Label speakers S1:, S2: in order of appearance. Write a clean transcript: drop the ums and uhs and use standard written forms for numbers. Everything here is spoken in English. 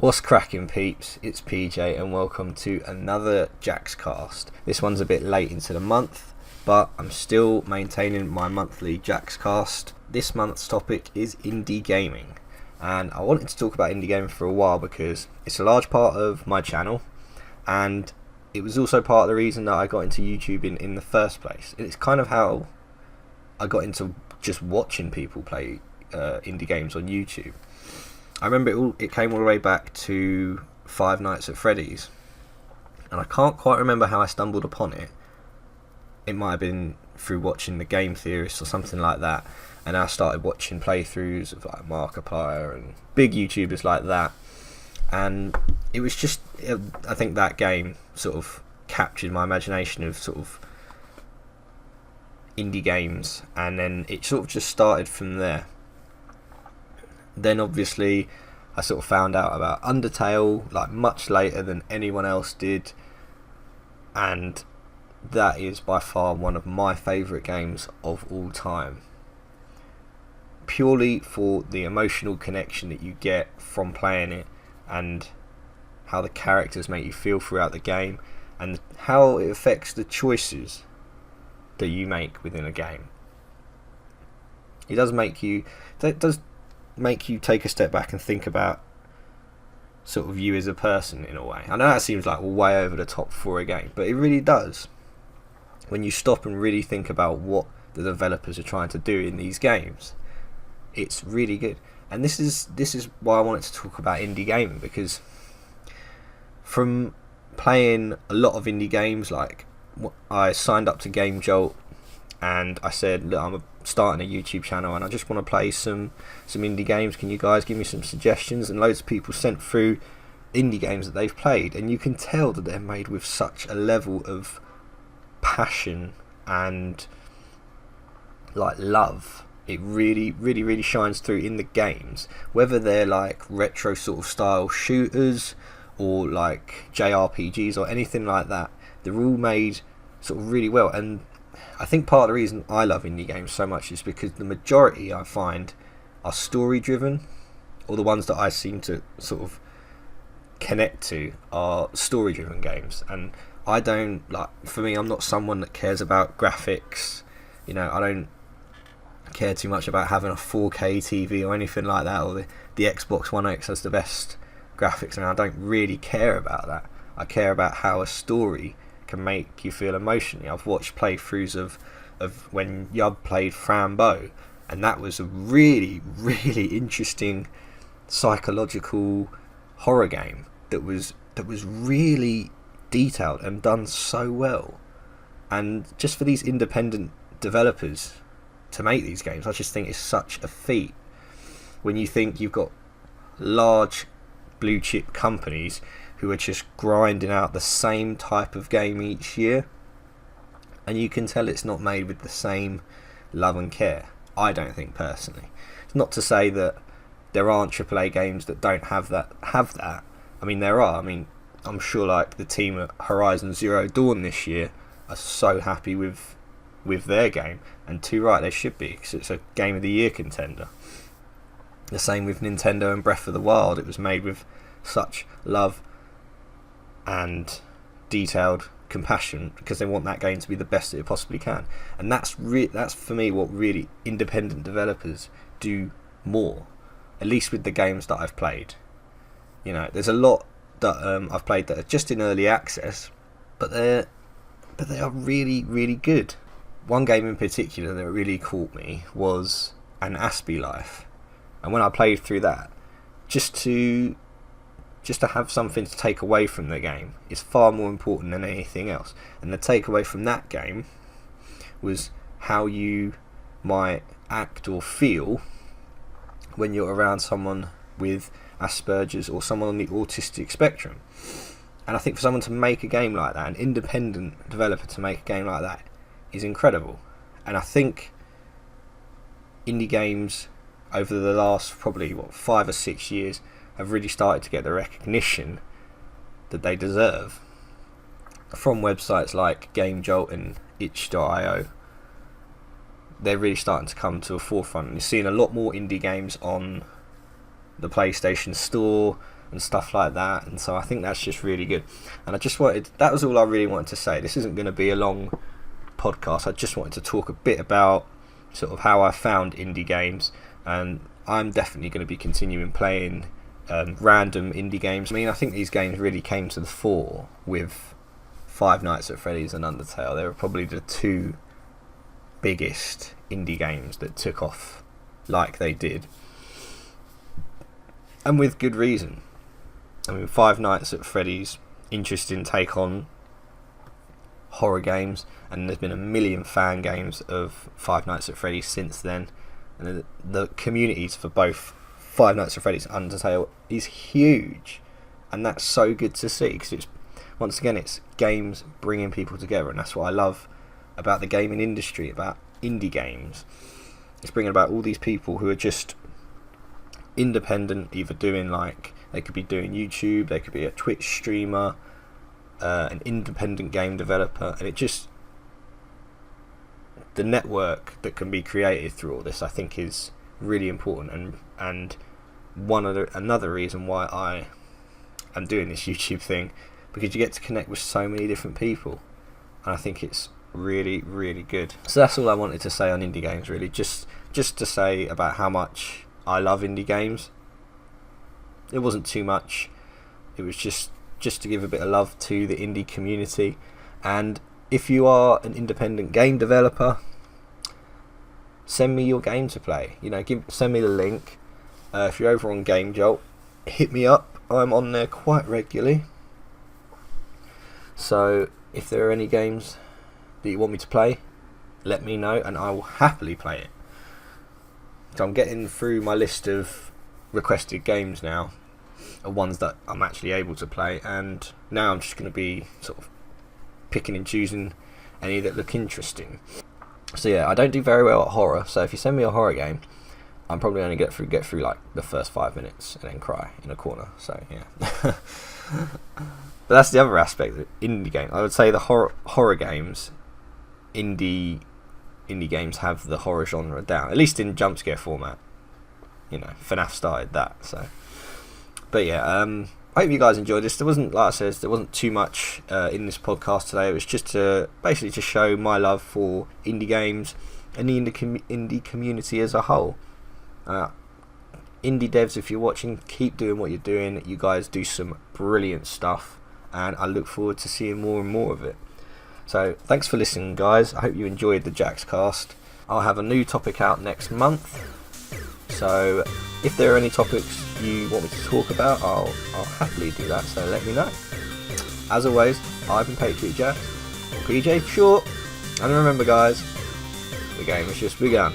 S1: What's cracking, peeps? It's PJ and welcome to another Jaxcast. This one's a bit late into the month, but I'm still maintaining my monthly Jaxcast. This month's topic is indie gaming, and I wanted to talk about indie gaming for a while because it's a large part of my channel, and it was also part of the reason that I got into YouTube in the first place. It's kind of how I got into just watching people play indie games on YouTube. I remember it came all the way back to Five Nights at Freddy's, and I can't quite remember how I stumbled upon it. It might have been through watching The Game Theorist or something like that, and I started watching playthroughs of like Markiplier and big YouTubers like that, and it was just, I think that game sort of captured my imagination of sort of indie games, and then it sort of just started from there. Then obviously I sort of found out about Undertale like much later than anyone else did, and that is by far one of my favourite games of all time, purely for the emotional connection that you get from playing it and how the characters make you feel throughout the game and how it affects the choices that you make within a game. It does make you take a step back and think about sort of you as a person in a way. I know that seems like way over the top for a game, but it really does. When you stop and really think about what the developers are trying to do in these games, it's really good. And this is why I wanted to talk about indie gaming, because from playing a lot of indie games, like I signed up to Game Jolt and I said, look, I'm starting a YouTube channel and I just want to play some indie games. Can you guys give me some suggestions? And loads of people sent through indie games that they've played, and you can tell that they're made with such a level of passion and like love. It really shines through in the games, whether they're like retro sort of style shooters or like JRPGs or anything like that. They're all made sort of really well, and I think part of the reason I love indie games so much is because the majority I find are story driven, or the ones that I seem to sort of connect to are story driven games. And I don't like, for me, I'm not someone that cares about graphics. You know, I don't care too much about having a 4K TV or anything like that, or the Xbox One X has the best graphics, and I don't really care about that. I care about how a story can make you feel emotionally. I've watched playthroughs of when Yub played Frambo, and that was a really interesting psychological horror game that was really detailed and done so well. And just for these independent developers to make these games, I just think it's such a feat. When you think you've got large blue chip companies who are just grinding out the same type of game each year, and you can tell it's not made with the same love and care. I don't think, personally. It's not to say that there aren't AAA games that don't have that. I mean, there are. I mean, I'm sure like the team at Horizon Zero Dawn this year are so happy with their game, and too right they should be, because it's a Game of the Year contender. The same with Nintendo and Breath of the Wild. It was made with such love and detailed compassion because they want that game to be the best that it possibly can. And that's for me what really independent developers do more, at least with the games that I've played. You know, there's a lot that I've played that are just in early access, but they are really good. One game in particular that really caught me was An Aspie Life, and when I played through that, just to have something to take away from the game is far more important than anything else. And the takeaway from that game was how you might act or feel when you're around someone with Asperger's or someone on the autistic spectrum. And I think for someone to make a game like that, an independent developer to make a game like that, is incredible. And I think indie games over the last probably 5 or 6 years have really started to get the recognition that they deserve from websites like Game Jolt and itch.io. They're really starting to come to a forefront, and you're seeing a lot more indie games on the PlayStation Store, and stuff like that. And so I think that's just really good. And that was all I really wanted to say. This isn't going to be a long podcast. I just wanted to talk a bit about sort of how I found indie games, and I'm definitely going to be continuing playing random indie games. I mean, I think these games really came to the fore with Five Nights at Freddy's and Undertale. They were probably the two biggest indie games that took off like they did, and with good reason. I mean, Five Nights at Freddy's, interesting take on horror games, and there's been a million fan games of Five Nights at Freddy's since then, and the communities for both Five Nights at Freddy's and Undertale is huge, and that's so good to see, because it's games bringing people together, and that's what I love about the gaming industry, about indie games. It's bringing about all these people who are just independent, either doing, like, they could be doing YouTube, they could be a Twitch streamer, an independent game developer, and the network that can be created through all this, I think, is really important, and another reason why I am doing this YouTube thing, because you get to connect with so many different people, and I think it's really, really good. So that's all I wanted to say on indie games, really, just to say about how much I love indie games. It wasn't too much, it was just to give a bit of love to the indie community. And if you are an independent game developer, send me your game to play. Send me the link. If you're over on Game Jolt, hit me up. I'm on there quite regularly. So if there are any games that you want me to play, let me know, and I will happily play it. So I'm getting through my list of requested games now, of ones that I'm actually able to play, and now I'm just going to be sort of picking and choosing any that look interesting. So yeah, I don't do very well at horror, so if you send me a horror game, I'm probably only get through like the first 5 minutes and then cry in a corner. So yeah. But that's the other aspect of indie game. I would say the horror games, indie games have the horror genre down, at least in jump scare format. FNAF started that. So, but yeah, I hope you guys enjoyed this. There wasn't too much in this podcast today. It was just to basically to show my love for indie games and the indie community as a whole. Indie devs, if you're watching, keep doing what you're doing. You guys do some brilliant stuff, and I look forward to seeing more and more of it. So thanks for listening, guys. I hope you enjoyed the Jaxcast. I'll have a new topic out next month, so if there are any topics you want me to talk about, I'll happily do that, so let me know. As always, I've been Patriot Jax, or PJ for short, and remember, guys, the game has just begun.